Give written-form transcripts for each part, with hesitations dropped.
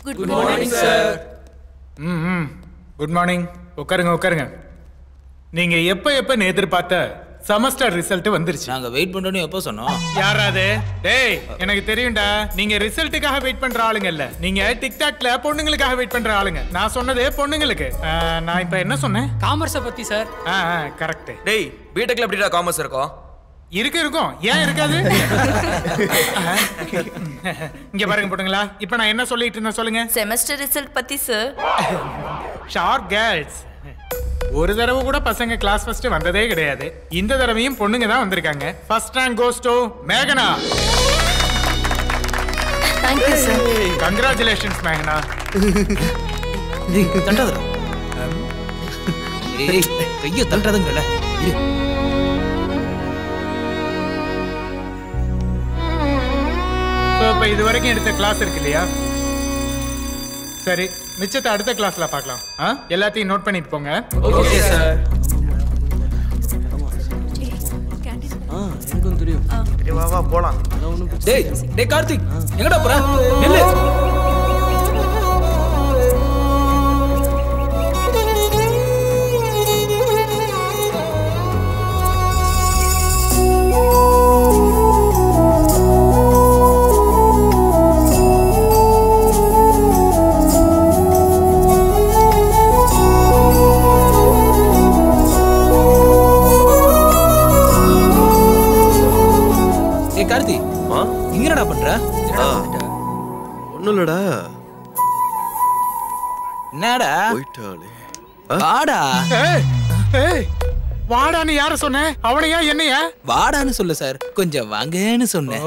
Good morning, sir. Good morning. உட்காருங்க. நீங்க எப்ப எதிர்பார்த்த செமஸ்டர் ரிசல்ட் வந்துருச்சு. நாங்க வெயிட் பண்றோம்னு எப்போ சொன்னோம்? யாராது? டேய், எனக்கு தெரியும்டா. நீங்க ரிசல்ட்டுக்காக வெயிட் பண்ற ஆளுங்க இல்ல. நீங்க டிக்டாக்ல பொண்ணுங்களுக்காக வெயிட் பண்ற ஆளுங்க. நான் சொன்னது பொண்ணுங்களுக்கு. நான் இப்ப என்ன சொன்னேன்? காமர்ஸ பத்தி சார். கரெக்ட். டேய், பிடெக்ல எப்படிடா காமர்ஸ் இருக்கும்? இருக்கும். ஏன் இருக்காது? இங்க பாருங்க பொண்ணுங்களா, இப்ப நான் என்ன சொல்லிட்டு இருந்தேன் சொல்லுங்க. செமஸ்டர் ரிசல்ட் பத்தி சார். Short girls. ஒரு தடவை கூட பசங்க கிளாஸ் ஃபர்ஸ்ட் வந்ததே கிடையாது. இந்த தடவையும் பொண்ணுங்க தான் வந்திருக்காங்க. ஃபர்ஸ்ட் ரேங்க் கோஸ் டு மேகனா. Thank you sir. Congratulations மேகனா. டேய் தண்டாதடா. ஏய் கைய தண்டாதங்கல. இப்போ இது வரைக்கும் எடுத்த கிளாஸ் இருக்கு இல்லையா? சரி, மிச்சத்தை அடுத்த கிளாஸ்ல பார்க்கலாம். எல்லாத்தையும் நோட் பண்ணிட்டு போங்க. Okay sir. எனக்கும் தெரியும். வா போலாம். டேய் கார்த்திக் எங்கடா போற? நில்லு. கார்த்தி இங்க என்னடா பண்ற? ஒண்ணுலடா. என்னடா? போய்ட்டாளே. வாடா. ஏய் வாடான்னு யார சொன்ன? அவனையா என்னையா? வாடான்னு சொல்ல சார். கொஞ்சம் வாங்கன்னு சொன்னேன்.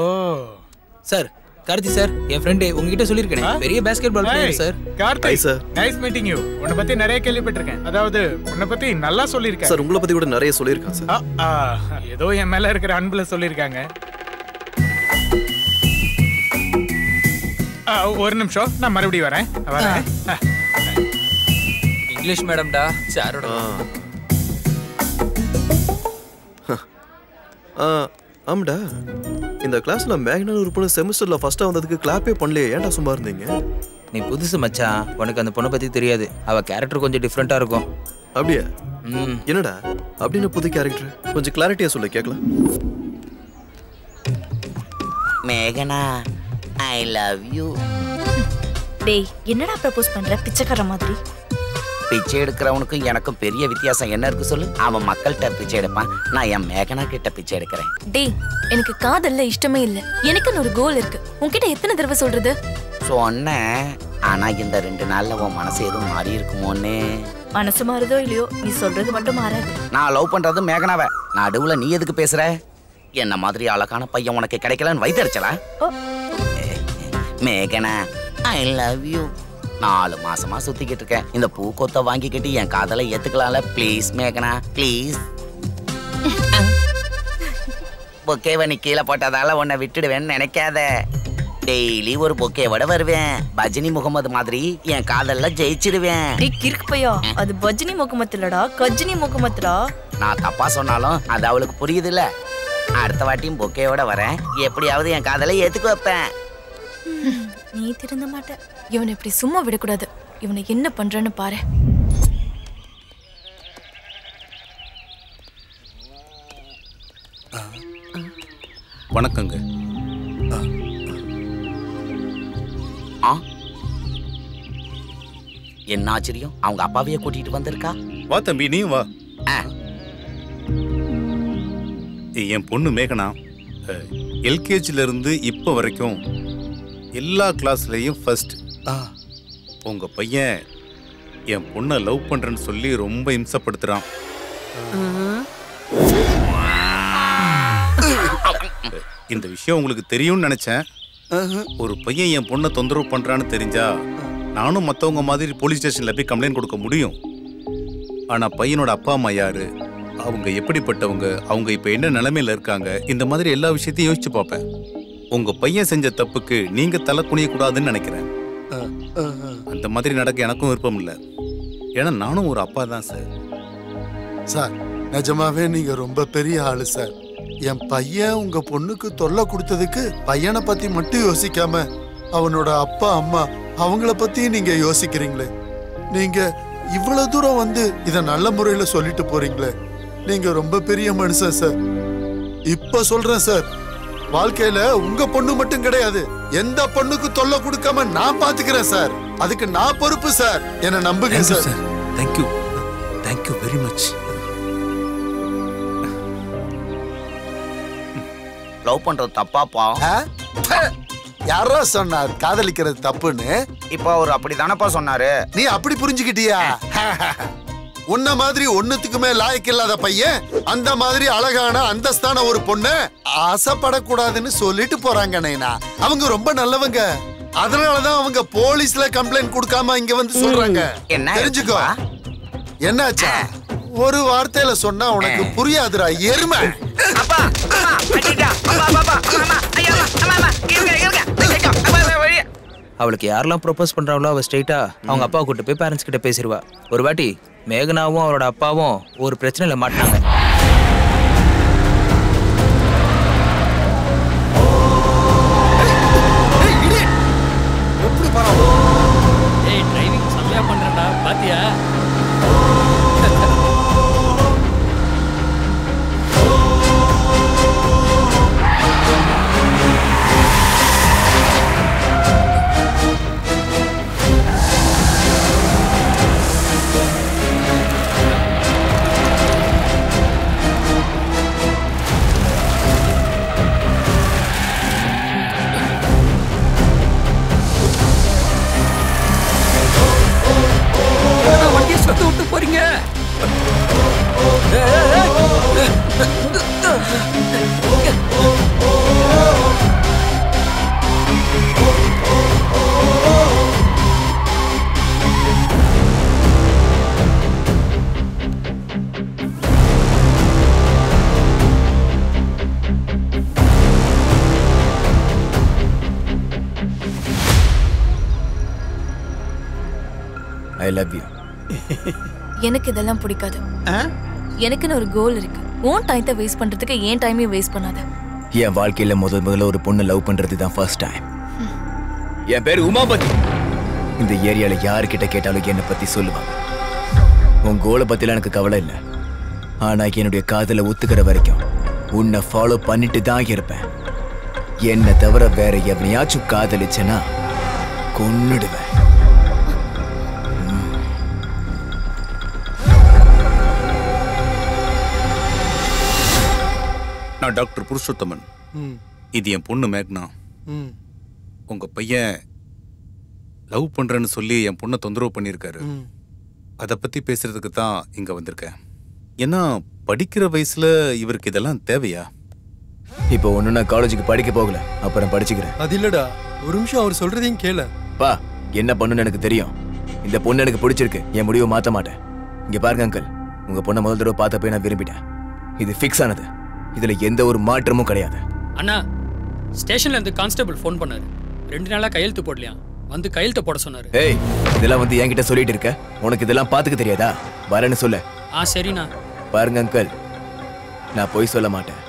சார் கார்த்தி சார், என் ஃப்ரெண்ட் உங்ககிட்ட சொல்லிருக்கேன், பெரிய basket ball player sir. Karthi sir, nice meeting you. உன்னை பத்தி நிறைய கேள்விப்பட்டிருக்கேன். அதாவது உன்னை பத்தி நல்லா சொல்லிருக்கேன் சார். உங்களை பத்தி கூட நிறைய சொல்லிருக்கேன் சார். ஏதோ என் மேல இருக்கிற அன்புல சொல்லிருக்காங்க. ஒரு நிமிஷம், நான் மறுபடியும் வரேன். இங்கிலீஷ் மேடம்டா சாரோட. ஆமாடா, இந்த கிளாஸ்ல மேக்னா ஒரு பொண்ணு செமஸ்டர்ல ஃபர்ஸ்டா வந்ததுக்கு கிளாப்பே பண்ணலையே. ஏன்டா சும்மா இருந்தீங்க? நீ புதுசு மச்சான், உனக்கு அந்த பொண்ணை பத்தி தெரியாது. அவ கேரக்டர் கொஞ்சம் டிஃப்ரெண்டா இருக்கும். அப்படியா? என்னடா அப்படின்னு புது கேரக்டர்? கொஞ்சம் கிளாரிட்டியா சொல்ல கேட்கலாம். மேகனா, I love you. டேய், என்னடா ப்ரப்போஸ் பண்ற பிச்சைக்கார மாதிரி? பிச்சை எடுக்கிறவனுக்கும் எனக்கும் பெரிய வித்தியாசம் என்ன இருக்கு சொல்லு? அவன் மக்கள்கிட்ட பிச்சை எடுப்பான், நான் என் மேகனா கிட்ட பிச்சை எடுக்கிறேன். டேய், எனக்கு காதல்ல இஷ்டமே இல்ல. எனக்குன்னு ஒரு கோல் இருக்கு. உன்கிட்ட எத்தனை தடவை சொல்றது? சொன்னேன், ஆனா இந்த 2 நாள்ல உன் மனசு எதுவும் மாறி இருக்குமோன்னு. மனசு மாறுதோ இல்லையோ, நீ சொல்றது மட்டும் மாறாது. நான் லவ் பண்றது மேகனாவை. நடுவுல நீ எதுக்கு பேசுற? என்ன மாதிரி அழகான பையன் உனக்கு கிடைக்கலன்னு வயித்தெரிச்சலா? மேகனா, I love you. 4 மாசமா சுத்திக்கிட்டு இருக்கேன். இந்த பூக்கொத்தை வாங்கிக்கிட்டு என் காதலை ஏத்துக்கலாம்ல? Please மேகனா, please. பொக்கேவை நீ கீழே போட்டதால உன்னை விட்டுடுவேன்னு நினைக்காத. டெய்லி ஒரு பொக்கேவோட வருவேன். பஜினி முகமது மாதிரி என் காதல்ல ஜெயிச்சிடுவேன். டேய் கிறுக்கு பையா, அது பஜினி முகமது இல்லடா, கஜினி முகமதுடா. நான் தப்பா சொன்னாலும் அது அவளுக்கு புரியுது இல்ல. அடுத்த வாட்டியும் பொக்கேவோட வரேன். எப்படியாவது என் காதலை ஏத்துக்க வைப்பேன். நீ திருந்த மாட்ட. இவனை இப்படி சும்மா விடக்கூடாது. இவனை என்ன பண்றேன்னு பாரு. வணக்கங்க. என்ன ஆச்சரியம், அவங்க அப்பாவையே கூட்டிட்டு வந்திருக்கா? வா தம்பி, நீயும் வா. என் பொண்ணு மேகனா எல்கேஜில இருந்து இப்ப வரைக்கும் எல்லா கிளாஸ்லயும் ஃபர்ஸ்ட். உங்க பையன் என் பொண்ணை லவ் பண்றேன்னு சொல்லி ரொம்ப இம்சப்படுத்துறான். இந்த விஷயம் உங்களுக்கு தெரியும்னு நினைச்சேன். ஒரு பையன் என் பொண்ணை தொந்தரவு பண்றான்னு தெரிஞ்சா நானும் மற்றவங்க மாதிரி போலீஸ் ஸ்டேஷன்ல போய் கம்ப்ளைண்ட் கொடுக்க முடியும். ஆனா பையனோட அப்பா அம்மா யாரு, அவங்க எப்படிப்பட்டவங்க, அவங்க இப்ப என்ன நிலைமையில இருக்காங்க, இந்த மாதிரி எல்லா விஷயத்தையும் யோசிச்சு பார்ப்பேன். உங்க பையன் செஞ்ச தப்புக்கு நீங்க தலை குனிய கூடாதுன்னு நினைக்கிறேன். அந்த மாதிரி நடக்க எனக்கும் விருப்பம் இல்லை. ஏன்னா நானும் ஒரு அப்பா தான் சார். சார், நிஜமாவே நீங்க ரொம்ப பெரிய ஆளு சார். என் பையன் உங்க பொண்ணுக்கு தொல்லை கொடுத்ததுக்கு பையனை பத்தி மட்டும் யோசிக்காம அவனோட அப்பா அம்மா அவங்கள பத்தி நீங்க யோசிக்கிறீங்களே. நீங்க இவ்வளவு தூரம் வந்து இத நல்ல முறையில சொல்லிட்டு போறீங்களே. நீங்க ரொம்ப பெரிய மனுஷன் சார். இப்ப சொல்றேன் சார், வாழ்க்கையில உங்க பொண்ணு மட்டும் கிடையாது, எந்த பொண்ணுக்கு தொல்லை கொடுக்காம நான் பாத்துக்கிறேன் சார். அதுக்கு நான் பொறுப்பு சார். என்ன நம்புங்க sir. Thank you, thank you very much. Love பண்றது தப்பாப்பா? யாரோ சொன்னார் காதலிக்கிறது தப்புன்னு? இப்ப அவர் அப்படிதானப்பா சொன்னாரு. நீ அப்படி புரிஞ்சுக்கிட்டியா? உன்ன மாதிரி ஒண்ணுத்துக்குமே லாயக்கு இல்லாத பையன் அந்த மாதிரி அழகான அந்தஸ்தான ஒரு பொண்ணு ஆசைப்படக்கூடாதுன்னு சொல்லிட்டு போறாங்க நைனா. அவங்க ரொம்ப நல்லவங்க. அதனாலதான் அவங்க போலீஸ்ல கம்ப்ளைண்ட் கொடுக்காம இங்க வந்து சொல்றாங்க. தெரிஞ்சுக்கோ. என்னாச்சா? ஒரு வார்த்தையில சொன்னா உனக்கு புரியாதுடா எருமை. அவளுக்கு யாரெல்லாம் ப்ரொபோஸ் பண்றாங்களோ அவ ஸ்ட்ரெயிட்டா அவங்க அப்பா கூட்டு போய் பேரண்ட்ஸ் கிட்ட பேசிடுவா. ஒரு வாட்டி மேகனாவும் அவரோட அப்பாவும் ஒரு பிரச்சனையில மாட்டாங்க. ஏய் டிரைவிங் செமையா பண்றடா பாத்தியா? விட்டு போறீங்க. I love you. எனக்கு இதெல்லாம் பிடிக்காது. எனக்குன்னு ஒரு கோல் இருக்கு. உன் டைத்தை வேஸ்ட் பண்றதுக்கு ஏன் டைமையும் வேஸ்ட் பண்ணாத. என் வாழ்க்கையில முதல்ல ஒரு பொண்ணு லவ் பண்றது தான் ஃபர்ஸ்ட் டைம். என் பேரு உமாபதி. இந்த ஏரியால யாருக்கிட்ட கேட்டாலும் என்னை பத்தி சொல்லுவாங்க. உன் கோலை பத்திலாம் எனக்கு கவலை இல்லை. ஆனா என்னுடைய காதலை ஒத்துக்கிற வரைக்கும் உன்னை ஃபாலோ பண்ணிட்டு தான் இருப்பேன். என்னை தவிர வேற எவனையாச்சும் காதலிச்சேன்னா கொன்னுடுவேன். நான் டாக்டர் புருஷோத்தமன். இது என் பொண்ணு மேக்னா. உங்க பையன் லவ் பண்றேன்னு சொல்லி என் பொண்ணை தொந்தரவு பண்ணியிருக்காரு. அதை பத்தி பேசுறதுக்கு தான் இங்க வந்திருக்கேன். ஏன்னா படிக்கிற வயசுல இவருக்கு இதெல்லாம் தேவையா? இப்போ ஒண்ணு நான் காலேஜுக்கு படிக்க போகல, அப்புறம் படிச்சுக்கிறேன். அது இல்லடா, ஒரு நிமிஷம் அவர் சொல்றதையும் கேள. பா, என்ன பண்ணுன்னு எனக்கு தெரியும். இந்த பொண்ணு எனக்கு பிடிச்சிருக்கு, என் முடிவை மாத்த மாட்டேன். இங்க பாருங்க அங்கிள், உங்க பொண்ணை முதல் தடவை பார்த்தப்ப நான் விரும்பிட்டேன். இது ஃபிக்ஸ் ஆனது. இதுல எந்த ஒரு மாற்றமும் கிடையாது. அண்ணா, ஸ்டேஷன்ல இருந்து கான்ஸ்டபிள் ஃபோன் பண்ணாரு. 2 நாளா கையெழுத்து போடலையா, வந்து கையெழுத்து போட சொன்னாரு. ஏய், இதெல்லாம் வந்து என்கிட்ட சொல்லிட்டு இருக்க? உனக்கு இதெல்லாம் பாத்துக்க தெரியாதா? வரேன்னு சொல்ல. சரிண்ணா. பாருங்க அங்கிள், நான் போய் சொல்ல மாட்டேன்.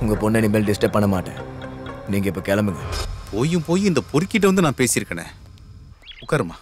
உங்க பொண்ணை இனிமேல் டிஸ்டர்ப் பண்ண மாட்டேன். நீங்க இப்ப கிளம்புங்க. போய் இந்த பொறுக்கிட்ட வந்து நான் பேசியிருக்கேனே. உட்காருமா.